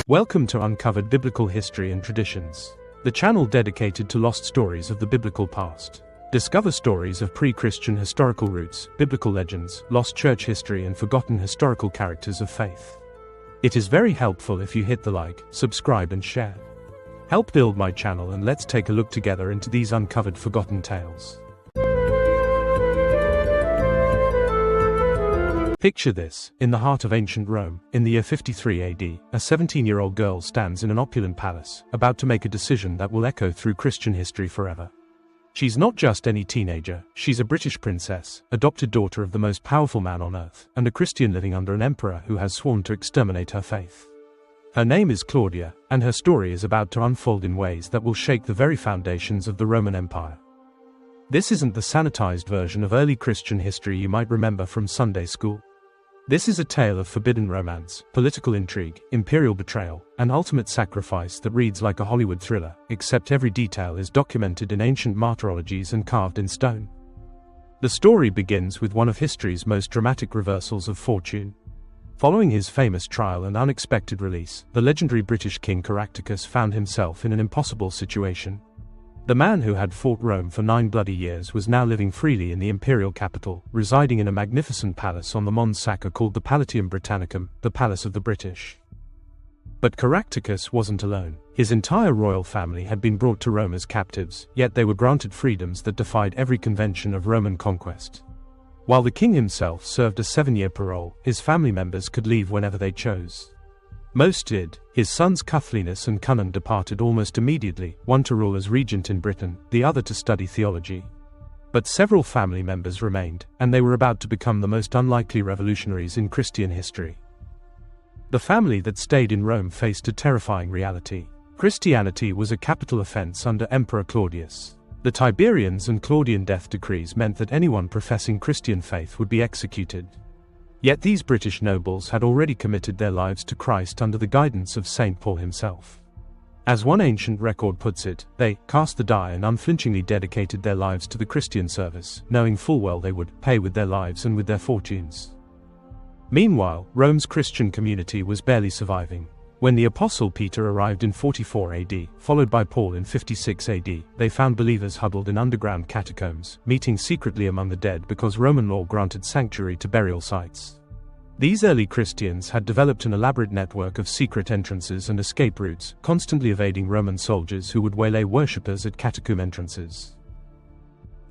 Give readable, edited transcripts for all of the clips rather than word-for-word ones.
Welcome to Uncovered Biblical History and Traditions, the channel dedicated to lost stories of the biblical past. Discover stories of pre-Christian historical roots, biblical legends, lost church history and forgotten historical characters of faith. It is very helpful if you hit the like, subscribe and share. Help build my channel and let's take a look together into these uncovered forgotten tales. Picture this: in the heart of ancient Rome, in the year 53 AD, a 17-year-old girl stands in an opulent palace, about to make a decision that will echo through Christian history forever. She's not just any teenager, she's a British princess, adopted daughter of the most powerful man on earth, and a Christian living under an emperor who has sworn to exterminate her faith. Her name is Claudia, and her story is about to unfold in ways that will shake the very foundations of the Roman Empire. This isn't the sanitized version of early Christian history you might remember from Sunday school. This is a tale of forbidden romance, political intrigue, imperial betrayal, and ultimate sacrifice that reads like a Hollywood thriller, except every detail is documented in ancient martyrologies and carved in stone. The story begins with one of history's most dramatic reversals of fortune. Following his famous trial and unexpected release, the legendary British king Caractacus found himself in an impossible situation. The man who had fought Rome for 9 bloody years was now living freely in the imperial capital, residing in a magnificent palace on the Mons Sacer called the Palatium Britannicum, the Palace of the British. But Caractacus wasn't alone. His entire royal family had been brought to Rome as captives, yet they were granted freedoms that defied every convention of Roman conquest. While the king himself served a 7-year parole, his family members could leave whenever they chose. Most did. His sons Cuthlinus and Cunnan departed almost immediately, one to rule as regent in Britain, the other to study theology. But several family members remained, and they were about to become the most unlikely revolutionaries in Christian history. The family that stayed in Rome faced a terrifying reality. Christianity was a capital offense under Emperor Claudius. The Tiberians and Claudian death decrees meant that anyone professing Christian faith would be executed. Yet these British nobles had already committed their lives to Christ under the guidance of St. Paul himself. As one ancient record puts it, they cast the die and unflinchingly dedicated their lives to the Christian service, knowing full well they would pay with their lives and with their fortunes. Meanwhile, Rome's Christian community was barely surviving. When the Apostle Peter arrived in 44 AD, followed by Paul in 56 AD, they found believers huddled in underground catacombs, meeting secretly among the dead because Roman law granted sanctuary to burial sites. These early Christians had developed an elaborate network of secret entrances and escape routes, constantly evading Roman soldiers who would waylay worshippers at catacomb entrances.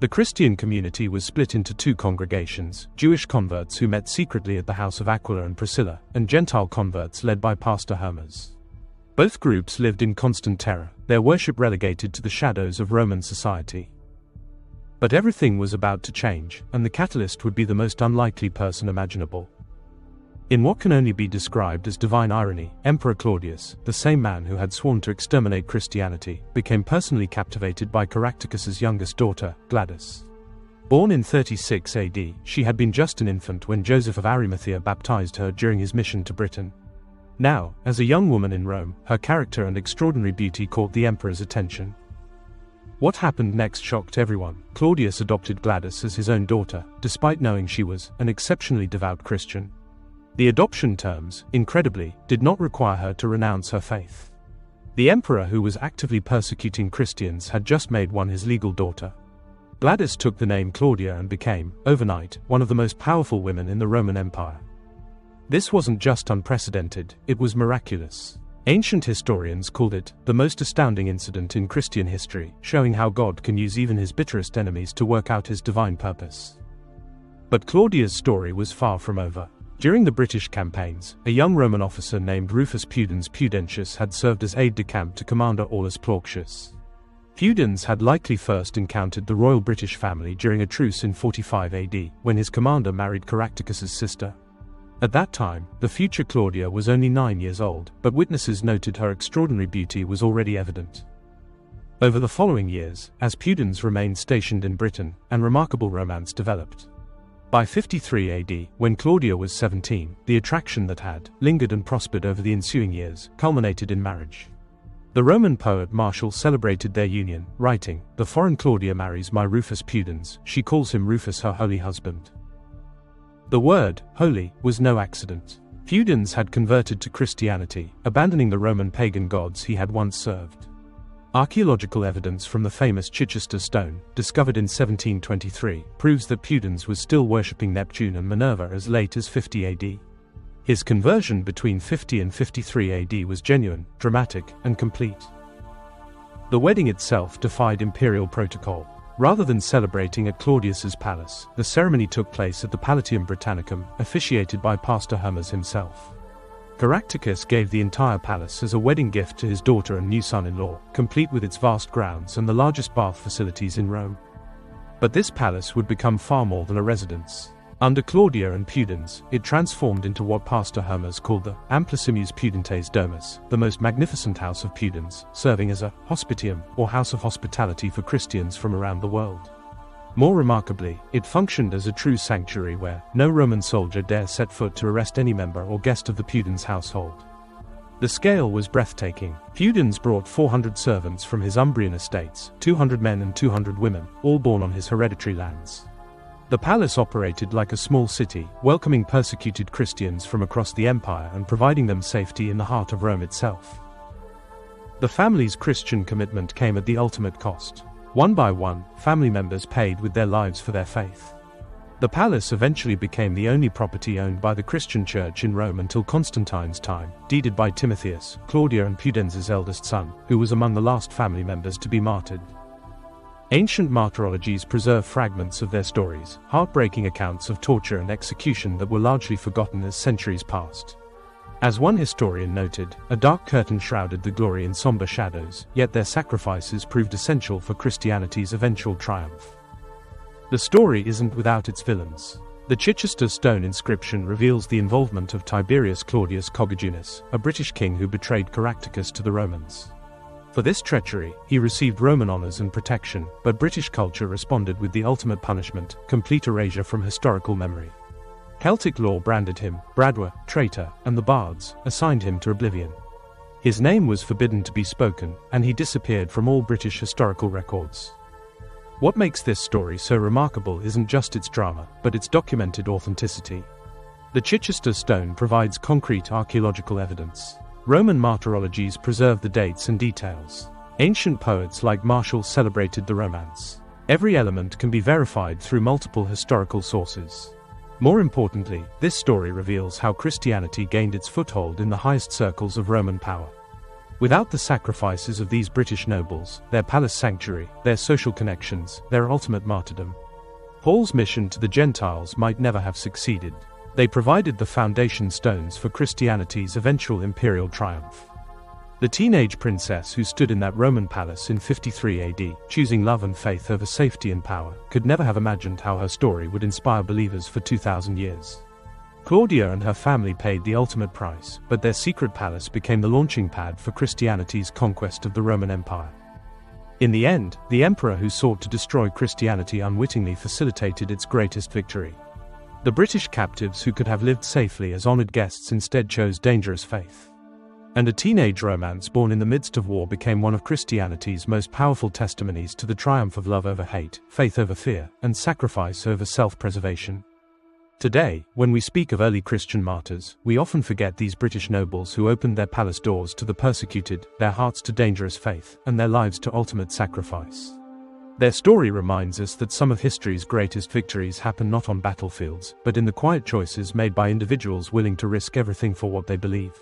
The Christian community was split into 2 congregations: Jewish converts who met secretly at the house of Aquila and Priscilla, and Gentile converts led by Pastor Hermas. Both groups lived in constant terror, their worship relegated to the shadows of Roman society. But everything was about to change, and the catalyst would be the most unlikely person imaginable. In what can only be described as divine irony, Emperor Claudius, the same man who had sworn to exterminate Christianity, became personally captivated by Caractacus's youngest daughter, Gladys. Born in 36 AD, she had been just an infant when Joseph of Arimathea baptized her during his mission to Britain. Now, as a young woman in Rome, her character and extraordinary beauty caught the emperor's attention. What happened next shocked everyone. Claudius adopted Gladys as his own daughter, despite knowing she was an exceptionally devout Christian. The adoption terms, incredibly, did not require her to renounce her faith. The emperor, who was actively persecuting Christians, had just made one his legal daughter. Gladys took the name Claudia and became, overnight, one of the most powerful women in the Roman Empire. This wasn't just unprecedented, it was miraculous. Ancient historians called it the most astounding incident in Christian history, showing how God can use even his bitterest enemies to work out his divine purpose. But Claudia's story was far from over. During the British campaigns, a young Roman officer named Rufus Pudens Pudentius had served as aide-de-camp to Commander Aulus Plautius. Pudens had likely first encountered the royal British family during a truce in 45 AD, when his commander married Caractacus's sister. At that time, the future Claudia was only 9 years old, but witnesses noted her extraordinary beauty was already evident. Over the following years, as Pudens remained stationed in Britain, an remarkable romance developed. By 53 AD, when Claudia was 17, the attraction that had lingered and prospered over the ensuing years culminated in marriage. The Roman poet Martial celebrated their union, writing, "The foreign Claudia marries my Rufus Pudens, she calls him Rufus her holy husband." The word, holy, was no accident. Pudens had converted to Christianity, abandoning the Roman pagan gods he had once served. Archaeological evidence from the famous Chichester stone, discovered in 1723, proves that Pudens was still worshipping Neptune and Minerva as late as 50 AD. His conversion between 50 and 53 AD was genuine, dramatic, and complete. The wedding itself defied imperial protocol. Rather than celebrating at Claudius's palace, the ceremony took place at the Palatium Britannicum, officiated by Pastor Hermes himself. Caractacus gave the entire palace as a wedding gift to his daughter and new son-in-law, complete with its vast grounds and the largest bath facilities in Rome. But this palace would become far more than a residence. Under Claudia and Pudens, it transformed into what Pastor Hermes called the Amplissimus Pudentes Domus, the most magnificent house of Pudens, serving as a hospitium, or house of hospitality for Christians from around the world. More remarkably, it functioned as a true sanctuary where no Roman soldier dare set foot to arrest any member or guest of the Pudens household. The scale was breathtaking. Pudens brought 400 servants from his Umbrian estates, 200 men and 200 women, all born on his hereditary lands. The palace operated like a small city, welcoming persecuted Christians from across the empire and providing them safety in the heart of Rome itself. The family's Christian commitment came at the ultimate cost. One by one, family members paid with their lives for their faith. The palace eventually became the only property owned by the Christian Church in Rome until Constantine's time, deeded by Timotheus, Claudia and Pudens' eldest son, who was among the last family members to be martyred. Ancient martyrologies preserve fragments of their stories, heartbreaking accounts of torture and execution that were largely forgotten as centuries passed. As one historian noted, a dark curtain shrouded the glory in somber shadows, yet their sacrifices proved essential for Christianity's eventual triumph. The story isn't without its villains. The Chichester stone inscription reveals the involvement of Tiberius Claudius Coggijunus, a British king who betrayed Caractacus to the Romans. For this treachery, he received Roman honors and protection, but British culture responded with the ultimate punishment, complete erasure from historical memory. Celtic law branded him Bradwar, traitor, and the bards assigned him to oblivion. His name was forbidden to be spoken, and he disappeared from all British historical records. What makes this story so remarkable isn't just its drama, but its documented authenticity. The Chichester stone provides concrete archaeological evidence. Roman martyrologies preserve the dates and details. Ancient poets like Martial celebrated the romance. Every element can be verified through multiple historical sources. More importantly, this story reveals how Christianity gained its foothold in the highest circles of Roman power. Without the sacrifices of these British nobles, their palace sanctuary, their social connections, their ultimate martyrdom, Paul's mission to the Gentiles might never have succeeded. They provided the foundation stones for Christianity's eventual imperial triumph. The teenage princess who stood in that Roman palace in 53 AD, choosing love and faith over safety and power, could never have imagined how her story would inspire believers for 2,000 years. Claudia and her family paid the ultimate price, but their secret palace became the launching pad for Christianity's conquest of the Roman Empire. In the end, the emperor who sought to destroy Christianity unwittingly facilitated its greatest victory. The British captives who could have lived safely as honored guests instead chose dangerous faith. And a teenage romance born in the midst of war became one of Christianity's most powerful testimonies to the triumph of love over hate, faith over fear, and sacrifice over self-preservation. Today, when we speak of early Christian martyrs, we often forget these British nobles who opened their palace doors to the persecuted, their hearts to dangerous faith, and their lives to ultimate sacrifice. Their story reminds us that some of history's greatest victories happen not on battlefields, but in the quiet choices made by individuals willing to risk everything for what they believe.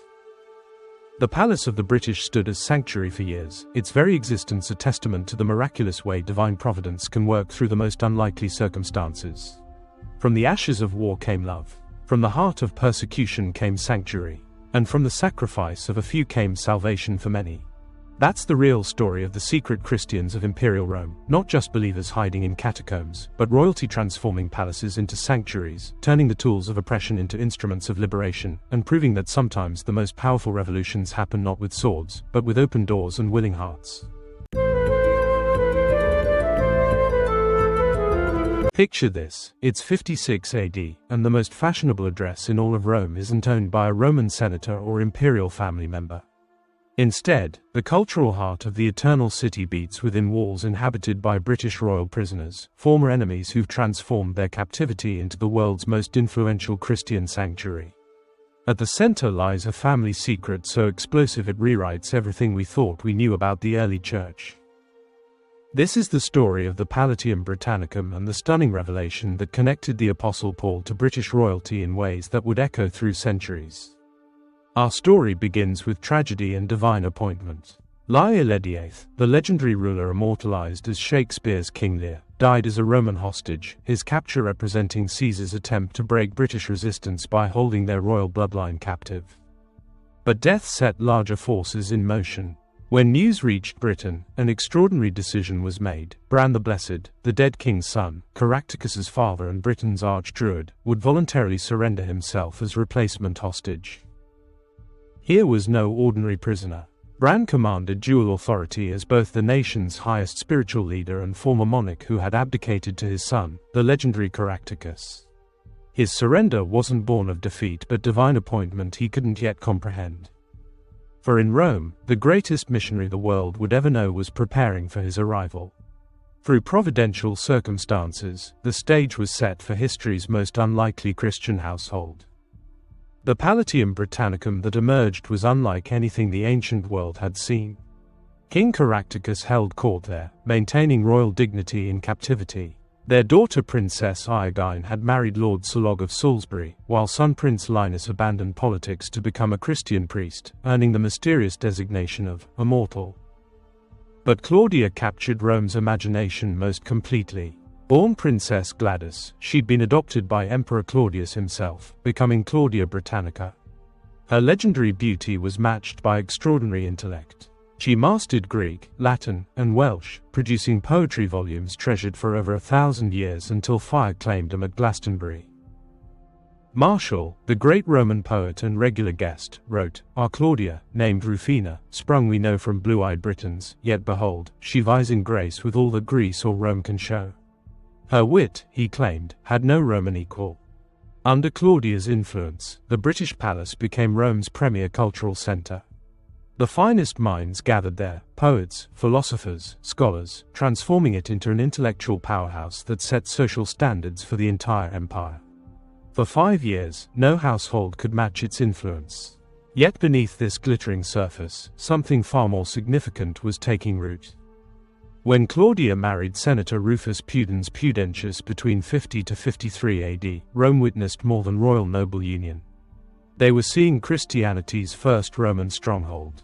The palace of the British stood as sanctuary for years, its very existence a testament to the miraculous way divine providence can work through the most unlikely circumstances. From the ashes of war came love. From the heart of persecution came sanctuary. And from the sacrifice of a few came salvation for many. That's the real story of the secret Christians of Imperial Rome, not just believers hiding in catacombs, but royalty transforming palaces into sanctuaries, turning the tools of oppression into instruments of liberation, and proving that sometimes the most powerful revolutions happen not with swords, but with open doors and willing hearts. Picture this, it's 56 AD, and the most fashionable address in all of Rome isn't owned by a Roman senator or imperial family member. Instead, the cultural heart of the eternal city beats within walls inhabited by British royal prisoners, former enemies who've transformed their captivity into the world's most influential Christian sanctuary. At the center lies a family secret so explosive it rewrites everything we thought we knew about the early church. This is the story of the Palatium Britannicum and the stunning revelation that connected the Apostle Paul to British royalty in ways that would echo through centuries. Our story begins with tragedy and divine appointment. Leir VIII, the legendary ruler immortalized as Shakespeare's King Lear, died as a Roman hostage, his capture representing Caesar's attempt to break British resistance by holding their royal bloodline captive. But death set larger forces in motion. When news reached Britain, an extraordinary decision was made. Bran the Blessed, the dead king's son, Caractacus's father and Britain's arch-druid, would voluntarily surrender himself as replacement hostage. Here was no ordinary prisoner. Bran commanded dual authority as both the nation's highest spiritual leader and former monarch who had abdicated to his son, the legendary Caractacus. His surrender wasn't born of defeat but divine appointment he couldn't yet comprehend. For in Rome, the greatest missionary the world would ever know was preparing for his arrival. Through providential circumstances, the stage was set for history's most unlikely Christian household. The Palatium Britannicum that emerged was unlike anything the ancient world had seen. King Caractacus held court there, maintaining royal dignity in captivity. Their daughter Princess Iogine had married Lord Solog of Salisbury, while son Prince Linus abandoned politics to become a Christian priest, earning the mysterious designation of immortal. But Claudia captured Rome's imagination most completely. Born Princess Gladys, she'd been adopted by Emperor Claudius himself, becoming Claudia Britannica. Her legendary beauty was matched by extraordinary intellect. She mastered Greek, Latin, and Welsh, producing poetry volumes treasured for over 1,000 years until fire claimed them at Glastonbury. Martial, the great Roman poet and regular guest, wrote, "Our Claudia, named Rufina, sprung we know from blue-eyed Britons, yet behold, she vies in grace with all that Greece or Rome can show." Her wit, he claimed, had no Roman equal. Under Claudia's influence, the British palace became Rome's premier cultural center. The finest minds gathered there, poets, philosophers, scholars, transforming it into an intellectual powerhouse that set social standards for the entire empire. For 5 years, no household could match its influence. Yet beneath this glittering surface, something far more significant was taking root. When Claudia married Senator Rufus Pudens Pudentius between 50 to 53 AD, Rome witnessed more than royal noble union. They were seeing Christianity's first Roman stronghold.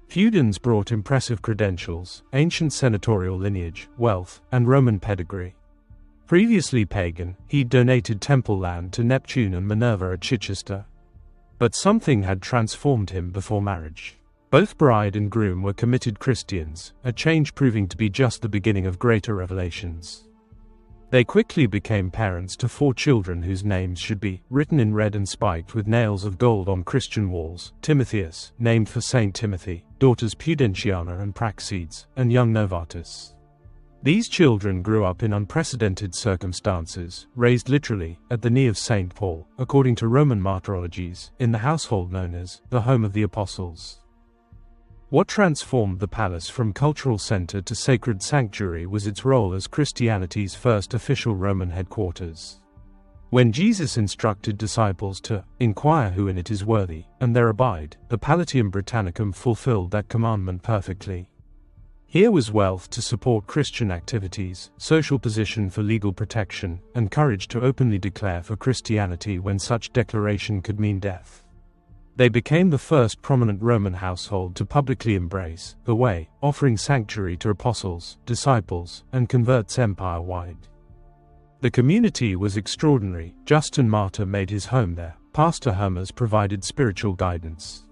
Pudens brought impressive credentials, ancient senatorial lineage, wealth, and Roman pedigree. Previously pagan, he'd donated temple land to Neptune and Minerva at Chichester. But something had transformed him before marriage. Both bride and groom were committed Christians, a change proving to be just the beginning of greater revelations. They quickly became parents to 4 children whose names should be written in red and spiked with nails of gold on Christian walls: Timotheus, named for Saint Timothy, daughters Pudentiana and Praxedes, and young Novatus. These children grew up in unprecedented circumstances, raised literally, at the knee of Saint Paul, according to Roman martyrologies, in the household known as the home of the apostles. What transformed the palace from cultural center to sacred sanctuary was its role as Christianity's first official Roman headquarters. When Jesus instructed disciples to inquire who in it is worthy, and there abide, the Palatium Britannicum fulfilled that commandment perfectly. Here was wealth to support Christian activities, social position for legal protection, and courage to openly declare for Christianity when such declaration could mean death. They became the first prominent Roman household to publicly embrace the way, offering sanctuary to apostles, disciples, and converts empire-wide. The community was extraordinary. Justin Martyr made his home there. Pastor Hermas provided spiritual guidance.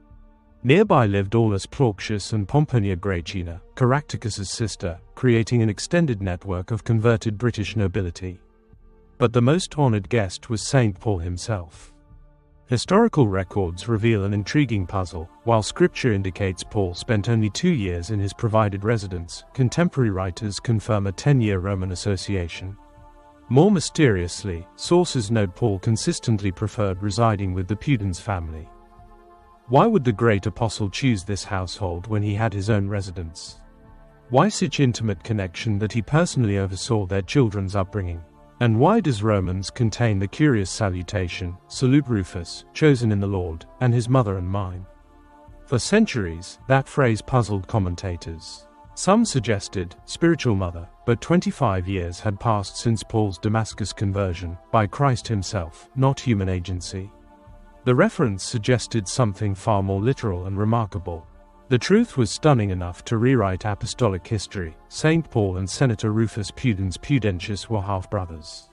Nearby lived Aulus Plautius and Pomponia Graecina, Caractacus's sister, creating an extended network of converted British nobility. But the most honored guest was Saint Paul himself. Historical records reveal an intriguing puzzle. While scripture indicates Paul spent only 2 years in his provided residence, contemporary writers confirm a 10-year Roman association. More mysteriously, sources note Paul consistently preferred residing with the Pudens family. Why would the great apostle choose this household when he had his own residence? Why such intimate connection that he personally oversaw their children's upbringing? And why does Romans contain the curious salutation, "Salute Rufus, chosen in the Lord, and his mother and mine"? For centuries, that phrase puzzled commentators. Some suggested spiritual mother, but 25 years had passed since Paul's Damascus conversion, by Christ himself, not human agency. The reference suggested something far more literal and remarkable. The truth was stunning enough to rewrite apostolic history. St. Paul and Senator Rufus Pudentius were half-brothers.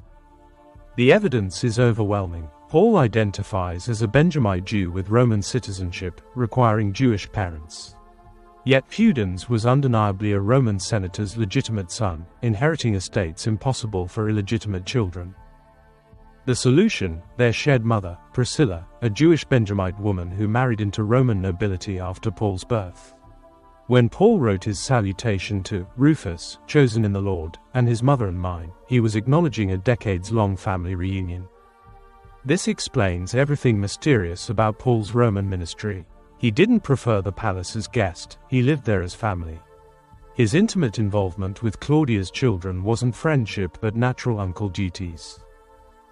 The evidence is overwhelming. Paul identifies as a Benjamite Jew with Roman citizenship, requiring Jewish parents. Yet Pudens was undeniably a Roman senator's legitimate son, inheriting estates impossible for illegitimate children. The solution, their shared mother, Priscilla, a Jewish Benjamite woman who married into Roman nobility after Paul's birth. When Paul wrote his salutation to Rufus, chosen in the Lord, and his mother and mine, he was acknowledging a decades-long family reunion. This explains everything mysterious about Paul's Roman ministry. He didn't prefer the palace as guest, he lived there as family. His intimate involvement with Claudia's children wasn't friendship but natural uncle duties.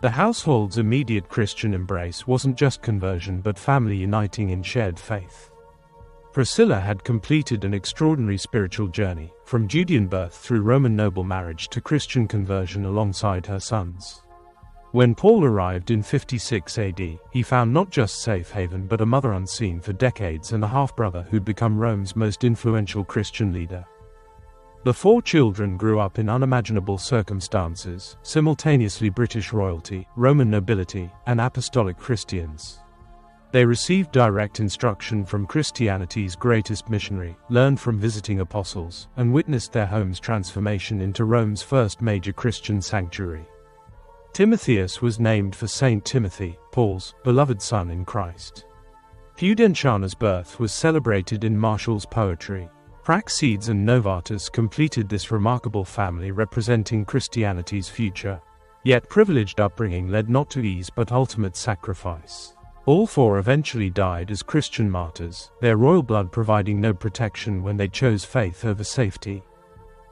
The household's immediate Christian embrace wasn't just conversion but family uniting in shared faith. Priscilla had completed an extraordinary spiritual journey, from Judean birth through Roman noble marriage to Christian conversion alongside her sons. When Paul arrived in 56 AD, he found not just safe haven but a mother unseen for decades and a half-brother who'd become Rome's most influential Christian leader. The four children grew up in unimaginable circumstances, simultaneously British royalty, Roman nobility, and apostolic Christians. They received direct instruction from Christianity's greatest missionary, learned from visiting apostles, and witnessed their home's transformation into Rome's first major Christian sanctuary. Timotheus was named for Saint Timothy, Paul's beloved son in Christ. Pudentiana's birth was celebrated in Martial's poetry. Praxedes and Novatus completed this remarkable family representing Christianity's future. Yet privileged upbringing led not to ease but ultimate sacrifice. All four eventually died as Christian martyrs, their royal blood providing no protection when they chose faith over safety.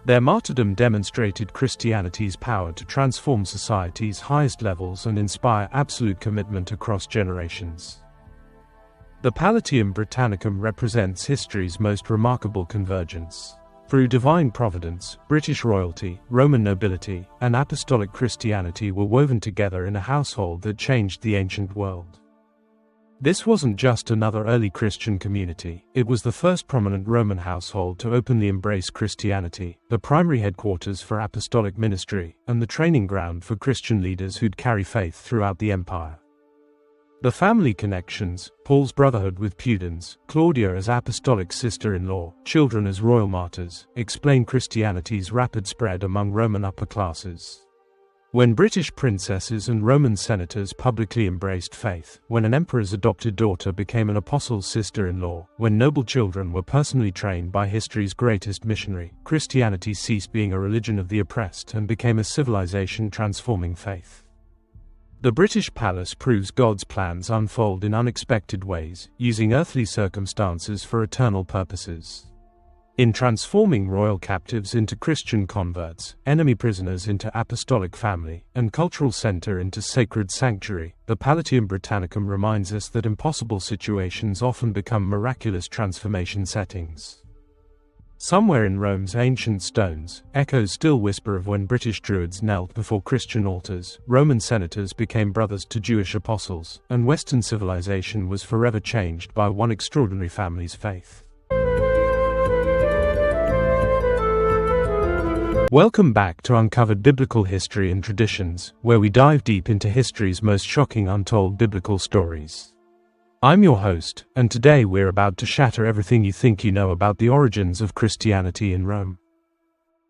Their martyrdom demonstrated Christianity's power to transform society's highest levels and inspire absolute commitment across generations. The Palatium Britannicum represents history's most remarkable convergence. Through divine providence, British royalty, Roman nobility, and apostolic Christianity were woven together in a household that changed the ancient world. This wasn't just another early Christian community, it was the first prominent Roman household to openly embrace Christianity, the primary headquarters for apostolic ministry, and the training ground for Christian leaders who'd carry faith throughout the empire. The family connections, Paul's brotherhood with Pudens, Claudia as apostolic sister-in-law, children as royal martyrs, explain Christianity's rapid spread among Roman upper classes. When British princesses and Roman senators publicly embraced faith, when an emperor's adopted daughter became an apostle's sister-in-law, when noble children were personally trained by history's greatest missionary, Christianity ceased being a religion of the oppressed and became a civilization-transforming faith. The British palace proves God's plans unfold in unexpected ways, using earthly circumstances for eternal purposes. In transforming royal captives into Christian converts, enemy prisoners into apostolic family, and cultural center into sacred sanctuary, the Palatium Britannicum reminds us that impossible situations often become miraculous transformation settings. Somewhere in Rome's ancient stones, echoes still whisper of when British Druids knelt before Christian altars, Roman senators became brothers to Jewish apostles, and Western civilization was forever changed by one extraordinary family's faith. Welcome back to Uncovered Biblical History and Traditions, where we dive deep into history's most shocking untold biblical stories. I'm your host, and today we're about to shatter everything you think you know about the origins of Christianity in Rome.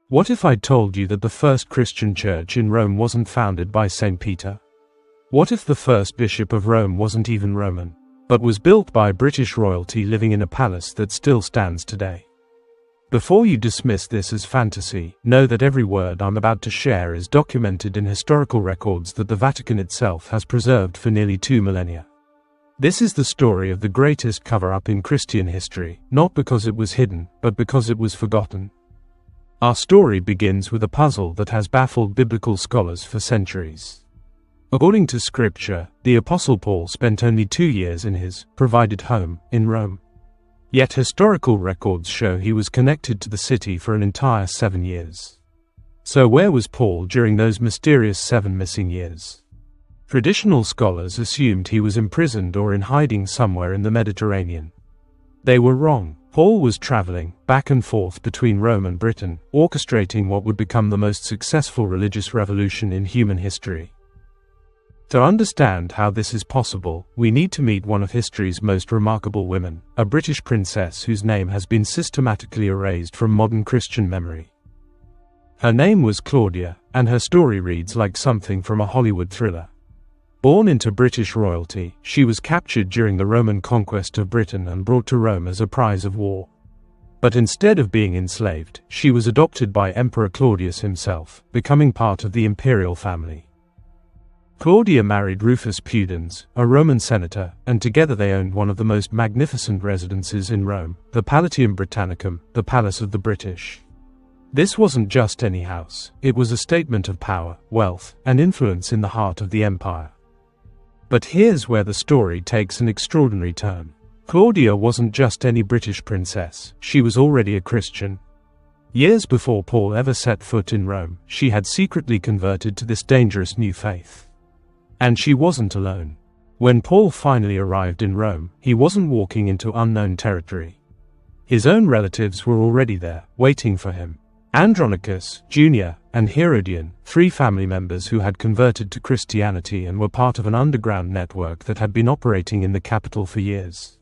What if I told you that the first Christian church in Rome wasn't founded by St. Peter? What if the first bishop of Rome wasn't even Roman, but was built by British royalty living in a palace that still stands today? Before you dismiss this as fantasy, know that every word I'm about to share is documented in historical records that the Vatican itself has preserved for nearly 2 millennia. This is the story of the greatest cover-up in Christian history, not because it was hidden, but because it was forgotten. Our story begins with a puzzle that has baffled biblical scholars for centuries. According to Scripture, the Apostle Paul spent only 2 years in his provided home in Rome. Yet historical records show he was connected to the city for an entire 7 years. So where was Paul during those mysterious 7 missing years? Traditional scholars assumed he was imprisoned or in hiding somewhere in the Mediterranean. They were wrong. Paul was traveling back and forth between Rome and Britain, orchestrating what would become the most successful religious revolution in human history. To understand how this is possible, we need to meet one of history's most remarkable women, a British princess whose name has been systematically erased from modern Christian memory. Her name was Claudia, and her story reads like something from a Hollywood thriller. Born into British royalty, she was captured during the Roman conquest of Britain and brought to Rome as a prize of war. But instead of being enslaved, she was adopted by Emperor Claudius himself, becoming part of the imperial family. Claudia married Rufus Pudens, a Roman senator, and together they owned one of the most magnificent residences in Rome, the Palatium Britannicum, the Palace of the British. This wasn't just any house, it was a statement of power, wealth, and influence in the heart of the empire. But here's where the story takes an extraordinary turn. Claudia wasn't just any British princess, she was already a Christian. Years before Paul ever set foot in Rome, she had secretly converted to this dangerous new faith. And she wasn't alone. When Paul finally arrived in Rome, he wasn't walking into unknown territory. His own relatives were already there, waiting for him. Andronicus, Jr., and Herodian, 3 family members who had converted to Christianity and were part of an underground network that had been operating in the capital for years.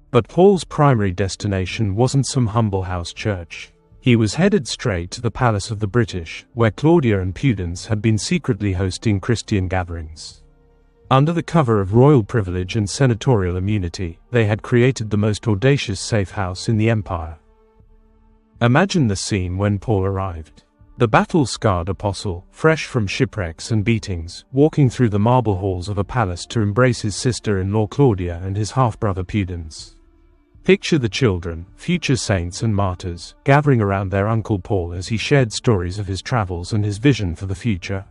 But Paul's primary destination wasn't some humble house church. He was headed straight to the Palace of the British, where Claudia and Pudens had been secretly hosting Christian gatherings. Under the cover of royal privilege and senatorial immunity, they had created the most audacious safe house in the empire. Imagine the scene when Paul arrived. The battle-scarred apostle, fresh from shipwrecks and beatings, walking through the marble halls of a palace to embrace his sister-in-law Claudia and his half-brother Pudens. Picture the children, future saints and martyrs, gathering around their Uncle Paul as he shared stories of his travels and his vision for the future.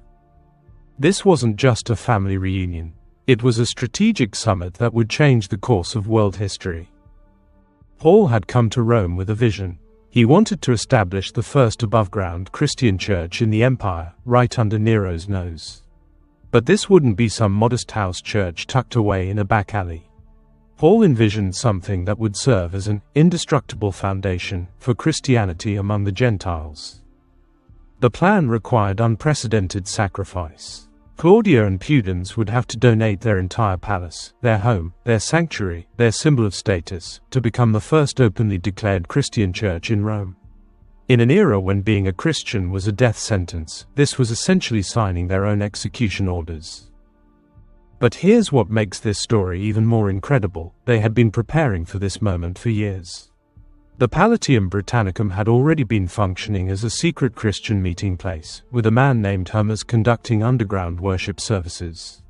This wasn't just a family reunion. It was a strategic summit that would change the course of world history. Paul had come to Rome with a vision. He wanted to establish the first above-ground Christian church in the empire, right under Nero's nose. But this wouldn't be some modest house church tucked away in a back alley. Paul envisioned something that would serve as an indestructible foundation for Christianity among the Gentiles. The plan required unprecedented sacrifice. Claudia and Pudens would have to donate their entire palace, their home, their sanctuary, their symbol of status, to become the first openly declared Christian church in Rome. In an era when being a Christian was a death sentence, this was essentially signing their own execution orders. But here's what makes this story even more incredible: they had been preparing for this moment for years. The Palatium Britannicum had already been functioning as a secret Christian meeting place, with a man named Hermes conducting underground worship services.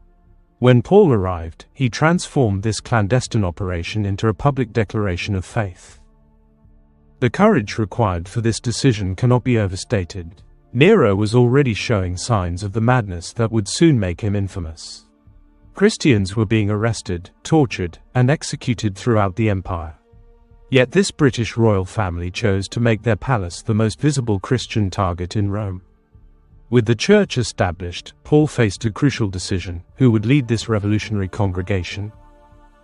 When Paul arrived, he transformed this clandestine operation into a public declaration of faith. The courage required for this decision cannot be overstated. Nero was already showing signs of the madness that would soon make him infamous. Christians were being arrested, tortured, and executed throughout the empire. Yet this British royal family chose to make their palace the most visible Christian target in Rome. With the church established, Paul faced a crucial decision: who would lead this revolutionary congregation?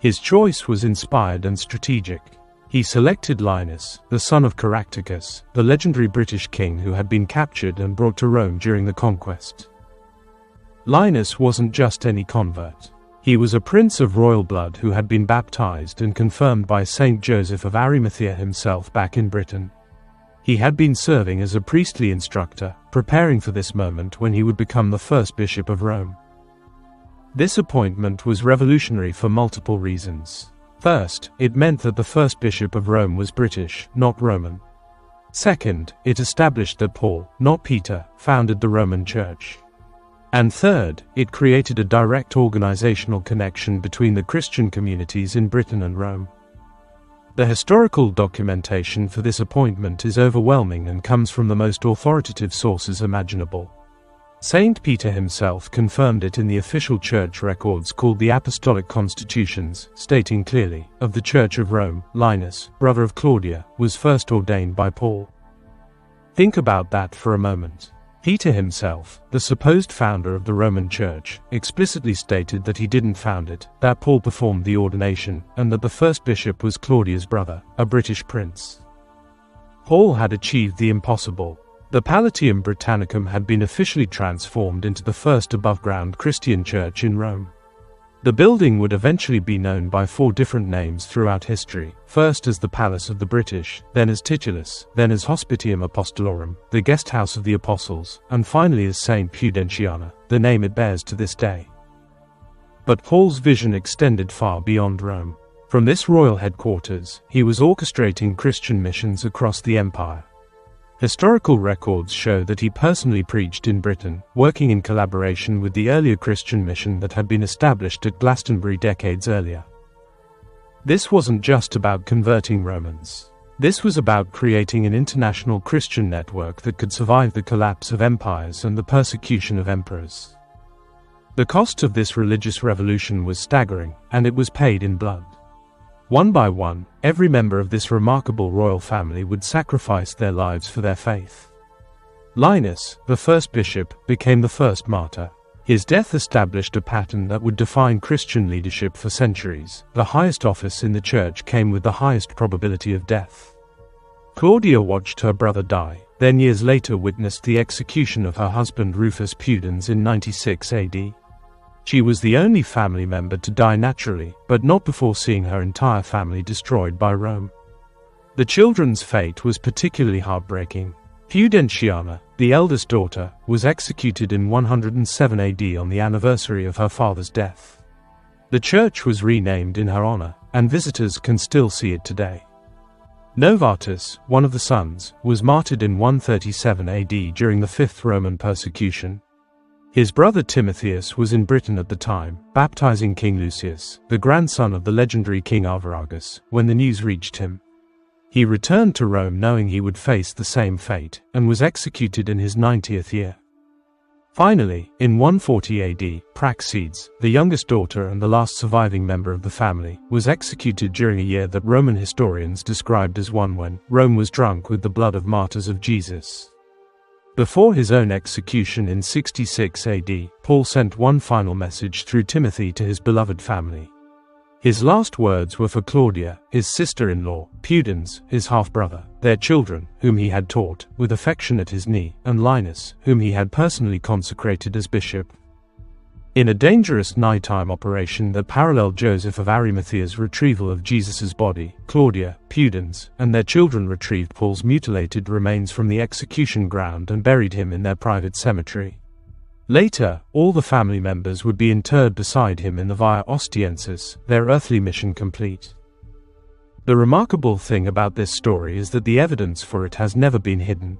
His choice was inspired and strategic. He selected Linus, the son of Caractacus, the legendary British king who had been captured and brought to Rome during the conquest. Linus wasn't just any convert. He was a prince of royal blood who had been baptized and confirmed by Saint Joseph of Arimathea himself back in Britain. He had been serving as a priestly instructor, preparing for this moment when he would become the first bishop of Rome. This appointment was revolutionary for multiple reasons. First, it meant that the first bishop of Rome was British, not Roman. Second, it established that Paul, not Peter, founded the Roman Church. And third, it created a direct organizational connection between the Christian communities in Britain and Rome. The historical documentation for this appointment is overwhelming and comes from the most authoritative sources imaginable. Saint Peter himself confirmed it in the official church records called the Apostolic Constitutions, stating clearly, of the Church of Rome, Linus, brother of Claudia, was first ordained by Paul. Think about that for a moment. Peter himself, the supposed founder of the Roman Church, explicitly stated that he didn't found it, that Paul performed the ordination, and that the first bishop was Claudia's brother, a British prince. Paul had achieved the impossible. The Palatium Britannicum had been officially transformed into the first above-ground Christian church in Rome. The building would eventually be known by 4 different names throughout history, first as the Palace of the British, then as Titulus, then as Hospitium Apostolorum, the Guest House of the Apostles, and finally as St. Pudentiana, the name it bears to this day. But Paul's vision extended far beyond Rome. From this royal headquarters, he was orchestrating Christian missions across the empire. Historical records show that he personally preached in Britain, working in collaboration with the earlier Christian mission that had been established at Glastonbury decades earlier. This wasn't just about converting Romans. This was about creating an international Christian network that could survive the collapse of empires and the persecution of emperors. The cost of this religious revolution was staggering, and it was paid in blood. One by one, every member of this remarkable royal family would sacrifice their lives for their faith. Linus, the first bishop, became the first martyr. His death established a pattern that would define Christian leadership for centuries. The highest office in the church came with the highest probability of death. Claudia watched her brother die, then years later witnessed the execution of her husband Rufus Pudens in 96 AD. She was the only family member to die naturally, but not before seeing her entire family destroyed by Rome. The children's fate was particularly heartbreaking. Pudentiana, the eldest daughter, was executed in 107 AD on the anniversary of her father's death. The church was renamed in her honor, and visitors can still see it today. Novatus, one of the sons, was martyred in 137 AD during the 5th Roman persecution. His brother Timotheus was in Britain at the time, baptizing King Lucius, the grandson of the legendary King Arviragus, when the news reached him. He returned to Rome knowing he would face the same fate, and was executed in his 90th year. Finally, in 140 AD, Praxedes, the youngest daughter and the last surviving member of the family, was executed during a year that Roman historians described as one when Rome was drunk with the blood of martyrs of Jesus. Before his own execution in 66 AD, Paul sent one final message through Timothy to his beloved family. His last words were for Claudia, his sister-in-law, Pudens, his half-brother, their children, whom he had taught, with affection at his knee, and Linus, whom he had personally consecrated as bishop. In a dangerous nighttime operation that paralleled Joseph of Arimathea's retrieval of Jesus' body, Claudia, Pudens, and their children retrieved Paul's mutilated remains from the execution ground and buried him in their private cemetery. Later, all the family members would be interred beside him in the Via Ostiensis, their earthly mission complete. The remarkable thing about this story is that the evidence for it has never been hidden.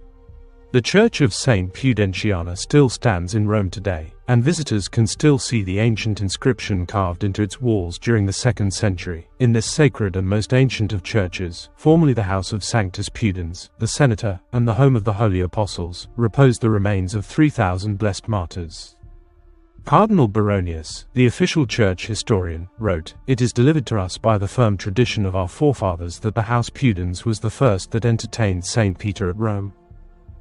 The Church of St. Pudentiana still stands in Rome today, and visitors can still see the ancient inscription carved into its walls during the 2nd century. In this sacred and most ancient of churches, formerly the house of Sanctus Pudens, the Senator, and the home of the Holy Apostles, reposed the remains of 3,000 blessed martyrs. Cardinal Baronius, the official church historian, wrote, "It is delivered to us by the firm tradition of our forefathers that the house Pudens was the first that entertained St. Peter at Rome."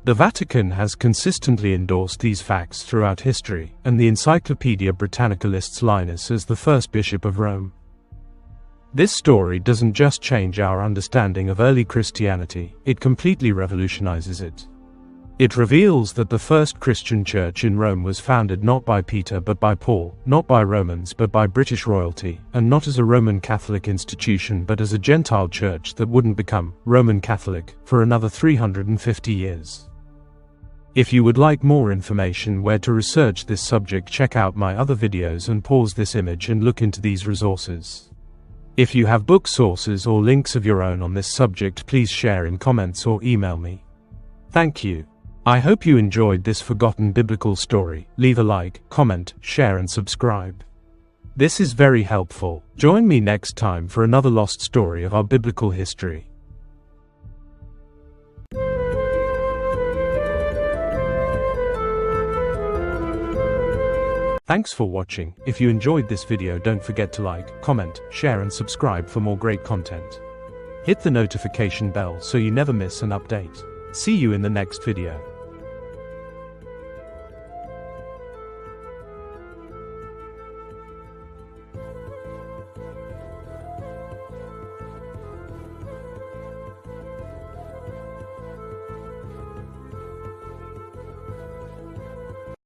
The Vatican has consistently endorsed these facts throughout history, and the Encyclopaedia Britannica lists Linus as the first bishop of Rome. This story doesn't just change our understanding of early Christianity, it completely revolutionizes it. It reveals that the first Christian church in Rome was founded not by Peter but by Paul, not by Romans but by British royalty, and not as a Roman Catholic institution but as a Gentile church that wouldn't become Roman Catholic for another 350 years. If you would like more information where to research this subject, check out my other videos and pause this image and look into these resources. If you have book sources or links of your own on this subject, please share in comments or email me. Thank you. I hope you enjoyed this forgotten biblical story. Leave a like, comment, share and subscribe. This is very helpful. Join me next time for another lost story of our biblical history. Thanks for watching. If you enjoyed this video, don't forget to like, comment, share and subscribe for more great content. Hit the notification bell so you never miss an update. See you in the next video.